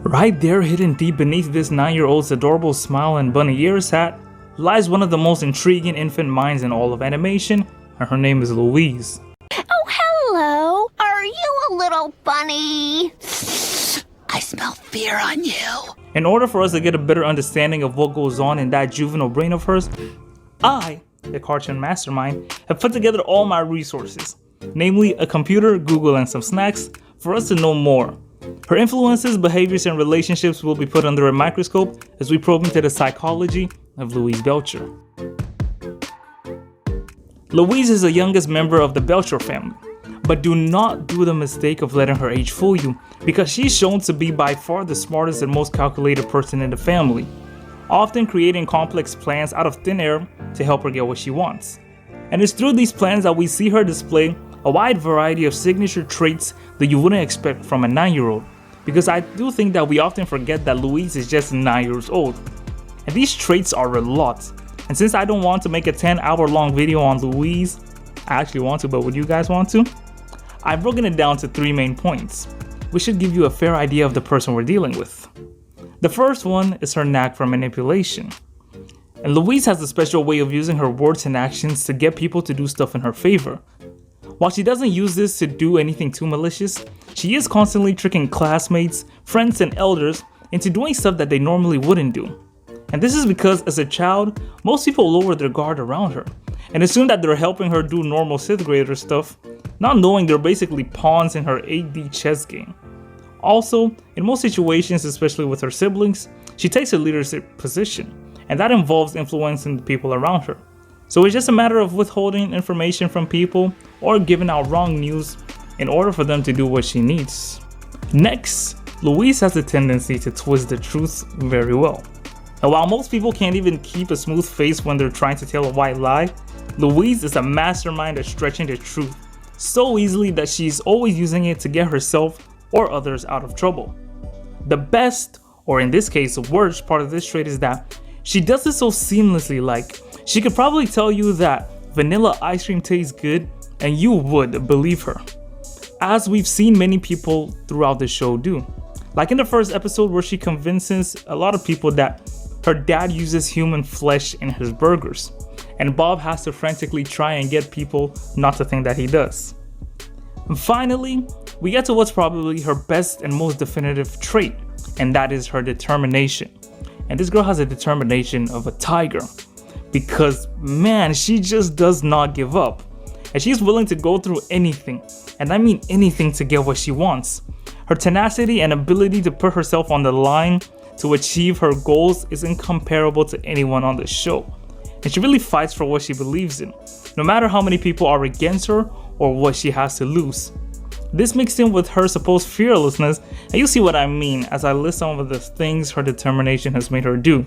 Right there, hidden deep beneath this 9-year-old's adorable smile and bunny ears hat, lies one of the most intriguing infant minds in all of animation, and her name is Louise. Oh, hello! Are you a little bunny? I smell fear on you. In order for us to get a better understanding of what goes on in that juvenile brain of hers, I, the cartoon mastermind, have put together all my resources, namely a computer, Google, and some snacks, for us to know more. Her influences, behaviors, and relationships will be put under a microscope as we probe into the psychology of Louise Belcher. Louise is the youngest member of the Belcher family, but do not do the mistake of letting her age fool you, because she's shown to be by far the smartest and most calculated person in the family, often creating complex plans out of thin air to help her get what she wants. And it's through these plans that we see her display a wide variety of signature traits that you wouldn't expect from a 9-year-old, because I do think that we often forget that Louise is just 9 years old. And these traits are a lot. And since I don't want to make a 10-hour long video on Louise, I actually want to, but would you guys want to? I've broken it down to 3 main points, which should give you a fair idea of the person we're dealing with. The first one is her knack for manipulation. And Louise has a special way of using her words and actions to get people to do stuff in her favor. While she doesn't use this to do anything too malicious, she is constantly tricking classmates, friends, and elders into doing stuff that they normally wouldn't do. And this is because as a child, most people lower their guard around her and assume that they're helping her do normal 6th grader stuff, not knowing they're basically pawns in her 8D chess game. Also, in most situations, especially with her siblings, she takes a leadership position, and that involves influencing the people around her. So it's just a matter of withholding information from people or giving out wrong news in order for them to do what she needs. Next, Louise has a tendency to twist the truth very well. And while most people can't even keep a smooth face when they're trying to tell a white lie, Louise is a mastermind at stretching the truth so easily that she's always using it to get herself or others out of trouble. The best, or in this case the worst part of this trait is that she does it so seamlessly, like she could probably tell you that vanilla ice cream tastes good and you would believe her, as we've seen many people throughout the show do. Like in the first episode where she convinces a lot of people that her dad uses human flesh in his burgers, and Bob has to frantically try and get people not to think that he does. And finally, we get to what's probably her best and most definitive trait, and that is her determination. And this girl has a determination of a tiger, because man, she just does not give up. And she's willing to go through anything, and I mean anything, to get what she wants. Her tenacity and ability to put herself on the line to achieve her goals is incomparable to anyone on the show. And she really fights for what she believes in, no matter how many people are against her or what she has to lose. This mixed in with her supposed fearlessness, and you'll see what I mean as I list some of the things her determination has made her do,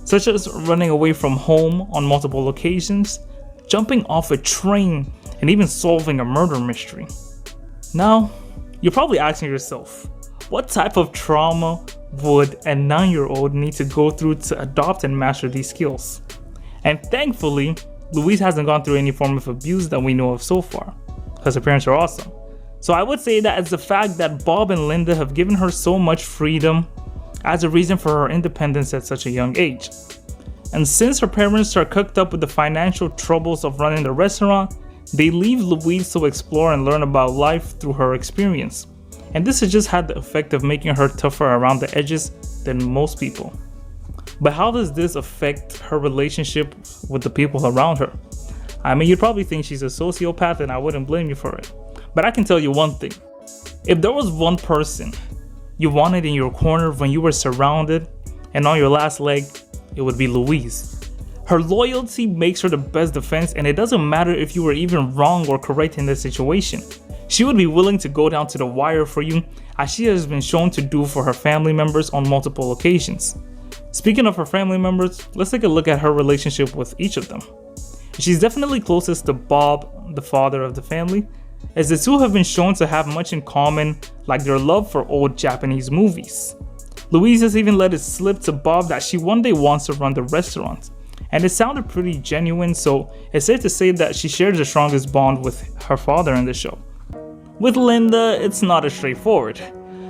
such as running away from home on multiple occasions, jumping off a train, and even solving a murder mystery. Now, you're probably asking yourself, what type of trauma would a 9-year-old need to go through to adopt and master these skills? And thankfully, Louise hasn't gone through any form of abuse that we know of so far, because her parents are awesome. So I would say that it's the fact that Bob and Linda have given her so much freedom as a reason for her independence at such a young age. And since her parents are cooked up with the financial troubles of running the restaurant, they leave Louise to explore and learn about life through her experience. And this has just had the effect of making her tougher around the edges than most people. But how does this affect her relationship with the people around her? I mean, you'd probably think she's a sociopath, and I wouldn't blame you for it. But I can tell you one thing. If there was one person you wanted in your corner when you were surrounded and on your last leg, it would be Louise. Her loyalty makes her the best defense, and it doesn't matter if you were even wrong or correct in this situation. She would be willing to go down to the wire for you, as she has been shown to do for her family members on multiple occasions. Speaking of her family members, let's take a look at her relationship with each of them. She's definitely closest to Bob, the father of the family, as the two have been shown to have much in common, like their love for old Japanese movies. Louise has even let it slip to Bob that she one day wants to run the restaurant, and it sounded pretty genuine, so it's safe to say that she shares the strongest bond with her father in the show. With Linda, it's not as straightforward.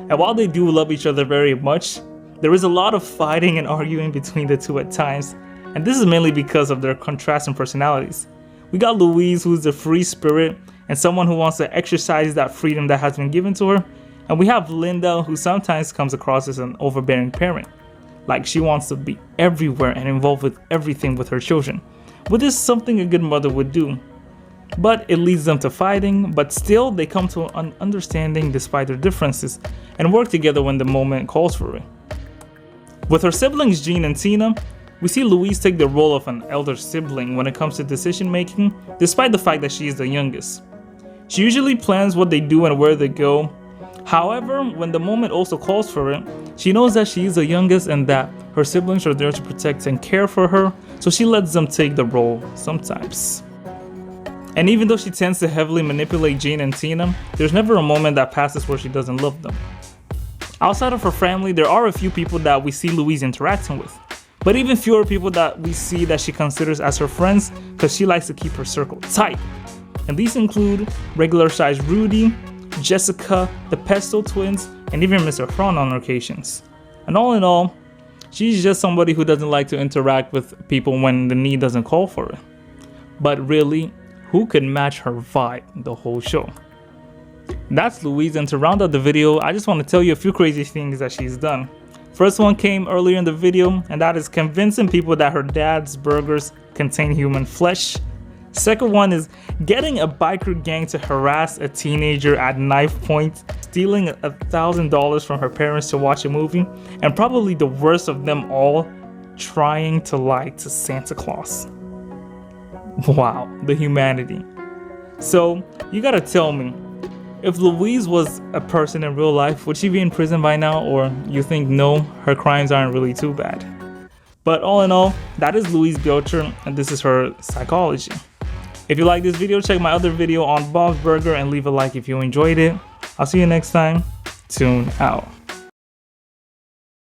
And while they do love each other very much, there is a lot of fighting and arguing between the two at times, and this is mainly because of their contrasting personalities. We got Louise, who's a free spirit and someone who wants to exercise that freedom that has been given to her, and we have Linda, who sometimes comes across as an overbearing parent. Like she wants to be everywhere and involved with everything with her children, which is something a good mother would do. But it leads them to fighting, but still they come to an understanding despite their differences and work together when the moment calls for it. With her siblings Jean and Tina, we see Louise take the role of an elder sibling when it comes to decision making, despite the fact that she is the youngest. She usually plans what they do and where they go. However, when the moment also calls for it, she knows that she is the youngest and that her siblings are there to protect and care for her, so she lets them take the role sometimes. And even though she tends to heavily manipulate Jean and Tina, there's never a moment that passes where she doesn't love them. Outside of her family, there are a few people that we see Louise interacting with, but even fewer people that we see that she considers as her friends because she likes to keep her circle tight. And these include regular-sized Rudy, Jessica, the Pesto twins, and even Mr. Fron on occasions. And all in all, she's just somebody who doesn't like to interact with people when the need doesn't call for it. But really, who could match her vibe the whole show? That's Louise, and to round out the video, I just want to tell you a few crazy things that she's done. First one came earlier in the video, and that is convincing people that her dad's burgers contain human flesh. Second one is getting a biker gang to harass a teenager at knife point, stealing $1,000 from her parents to watch a movie, and probably the worst of them all, trying to lie to Santa Claus. Wow, the humanity. So, you gotta tell me, if Louise was a person in real life, would she be in prison by now, or you think no, her crimes aren't really too bad? But all in all, that is Louise Belcher, and this is her psychology. If you like this video, check my other video on Bob's Burger and leave a like if you enjoyed it. I'll see you next time. Tune out.